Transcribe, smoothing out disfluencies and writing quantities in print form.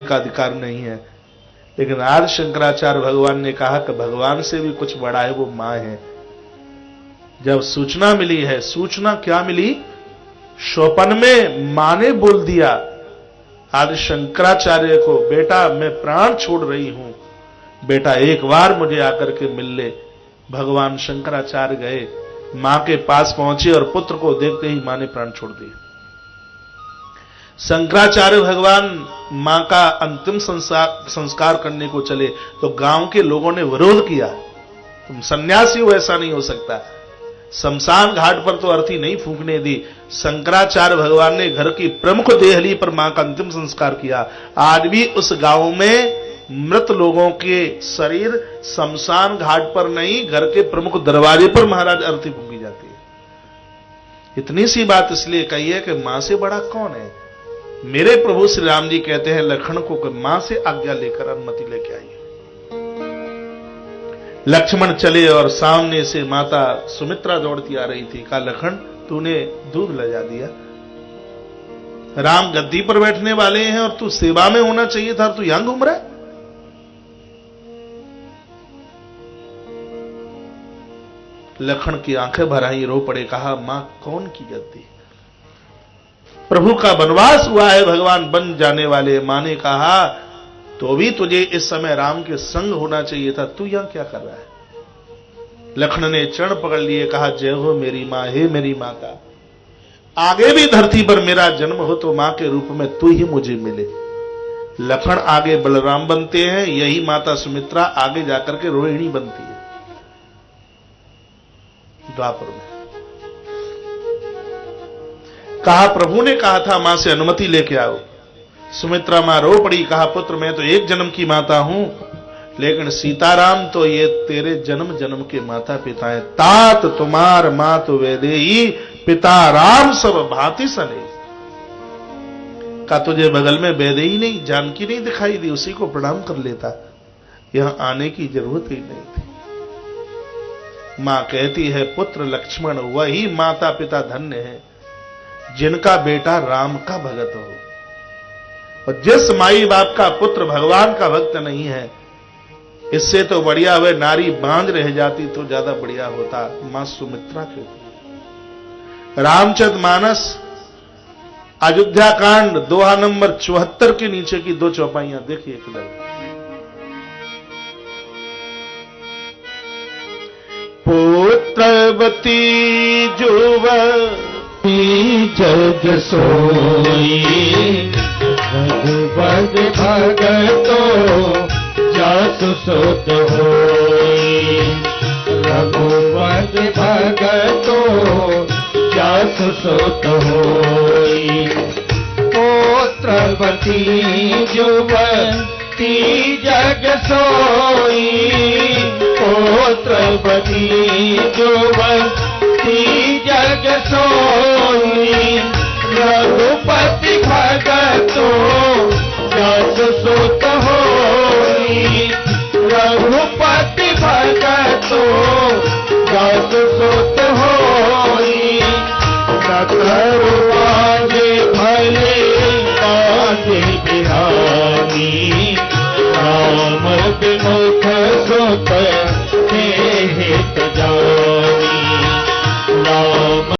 का अधिकार नहीं है। लेकिन आदि शंकराचार्य भगवान ने कहा कि भगवान से भी कुछ बड़ा है, वो मां है। जब सूचना मिली है, सूचना क्या मिली? स्वप्न में मां ने बोल दिया आदि शंकराचार्य को, बेटा मैं प्राण छोड़ रही हूं, बेटा एक बार मुझे आकर के मिल ले। भगवान शंकराचार्य गए, मां के पास पहुंचे और पुत्र को देखते ही मां ने प्राण छोड़ दिए। शंकराचार्य भगवान मां का अंतिम संस्कार करने को चले तो गांव के लोगों ने विरोध किया, तुम सन्यासी हो, ऐसा नहीं हो सकता। शमशान घाट पर तो अर्थी नहीं फूंकने दी। शंकराचार्य भगवान ने घर की प्रमुख देहली पर मां का अंतिम संस्कार किया। आज भी उस गांव में मृत लोगों के शरीर शमशान घाट पर नहीं, घर के प्रमुख दरवाजे पर महाराज अर्थी फूंकी जाती है। इतनी सी बात इसलिए कही है कि मां से बड़ा कौन है। मेरे प्रभु श्री राम जी कहते हैं लक्ष्मण को कि मां से आज्ञा लेकर अनुमति लेके आइए। लक्ष्मण चले और सामने से माता सुमित्रा दौड़ती आ रही थी। कहा लक्ष्मण तूने दूध लजा दिया, राम गद्दी पर बैठने वाले हैं और तू सेवा में होना चाहिए था, तू यहां घूम रहा है। लक्ष्मण की आंखें भर आई, रो पड़े। कहा मां कौन की गद्दी? प्रभु का वनवास हुआ है, भगवान बन जाने वाले। मां ने कहा तो भी तुझे इस समय राम के संग होना चाहिए था, तू यहां क्या कर रहा है? लक्ष्मण ने चरण पकड़ लिए, कहा जय हो मेरी मां, हे मेरी माता, आगे भी धरती पर मेरा जन्म हो तो मां के रूप में तू ही मुझे मिले। लक्ष्मण आगे बलराम बनते हैं, यही माता सुमित्रा आगे जाकर के रोहिणी बनती है द्वापर में। कहा प्रभु ने कहा था मां से अनुमति लेके आओ। सुमित्रा मां रो पड़ी। कहा पुत्र मैं तो एक जन्म की माता हूं, लेकिन सीताराम तो ये तेरे जन्म जन्म के माता पिता हैं। तात तुम्हार मात वेदेही, पिता राम सब भांति सने। का तुझे बगल में वेदेही नहीं, जानकी नहीं दिखाई दी, उसी को प्रणाम कर लेता, यहां आने की जरूरत ही नहीं थी। मां कहती है पुत्र लक्ष्मण वही माता पिता धन्य है जिनका बेटा राम का भगत हो। और जिस माई बाप का पुत्र भगवान का भक्त नहीं है, इससे तो बढ़िया हुए नारी बांझ रह जाती तो ज्यादा बढ़िया होता। मां सुमित्रा के रामचरितमानस अयोध्या कांड दोहा नंबर 74 के नीचे की 2 चौपाइयां देखिए किधर। पुत्रवती जुवती जग सोई, भगवत भगतो जासु सुत होई। रघुवत भगतो जासु सुत होई। पुत्रवती जुवती जग सोई, पुत्रवती जुवती जग सोई। रघुपति भगतो जासु सुत होई। रघुपति भगतो जासु सुत होई। सकरु आगे भले आगे बिहारी, राम विमुख सुत